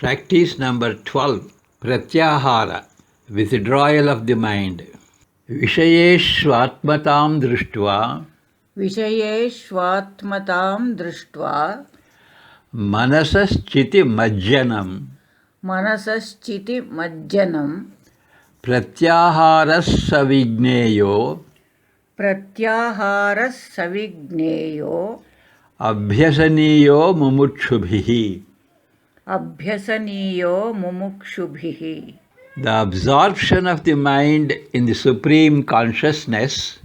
Practice number 12, Pratyahara, withdrawal of the mind. Vishayeshvatmatam drishtva विषयेष्वात्मतां दृष्ट्वा मनसश्चितिमज्जनं मनसश्चितिमज्जनं प्रत्याहारः सविज्ञेयो प्रत्याहारः सविज्ञेयो अभ्यसनीयो मुमुक्षुभिः. अभ्यसनीयो मुमुक्षुभिः. The absorption of the mind in the Supreme Consciousness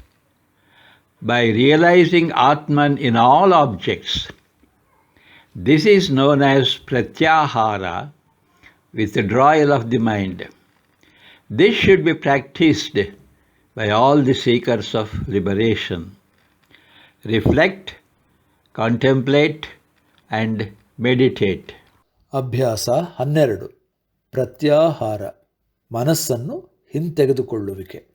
by realizing Atman in all objects. This is known as Pratyahara, withdrawal of the mind. This should be practiced by all the seekers of liberation. Reflect, contemplate, and meditate. ಅಭ್ಯಾಸ 12. ಪ್ರತ್ಯಾಹಾರ, ಮನಸ್ಸನ್ನು ಹಿಂತೆಗೆದುಕೊಳ್ಳುವಿಕೆ.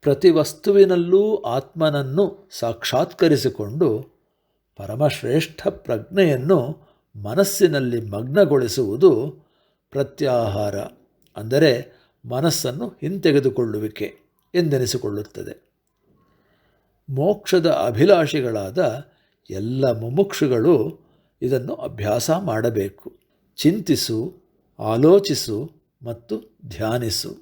ಪ್ರತಿ ವಸ್ತುವಿನಲ್ಲೂ ಆತ್ಮನನ್ನು ಸಾಕ್ಷಾತ್ಕರಿಸಿಕೊಂಡು ಪರಮಶ್ರೇಷ್ಠ ಪ್ರಜ್ಞೆಯನ್ನು ಮನಸ್ಸಿನಲ್ಲಿ ಮಗ್ನಗೊಳಿಸುವುದು ಪ್ರತ್ಯಾಹಾರ, ಅಂದರೆ ಮನಸ್ಸನ್ನು ಹಿಂತೆಗೆದುಕೊಳ್ಳುವಿಕೆ ಎಂದೆನಿಸಿಕೊಳ್ಳುತ್ತದೆ. ಮೋಕ್ಷದ ಅಭಿಲಾಷಿಗಳಾದ ಎಲ್ಲ ಮುಮುಕ್ಷುಗಳು ಇದನ್ನು ಅಭ್ಯಾಸ ಮಾಡಬೇಕು. ಚಿಂತಿಸು, ಆಲೋಚಿಸು ಮತ್ತು ಧ್ಯಾನಿಸು.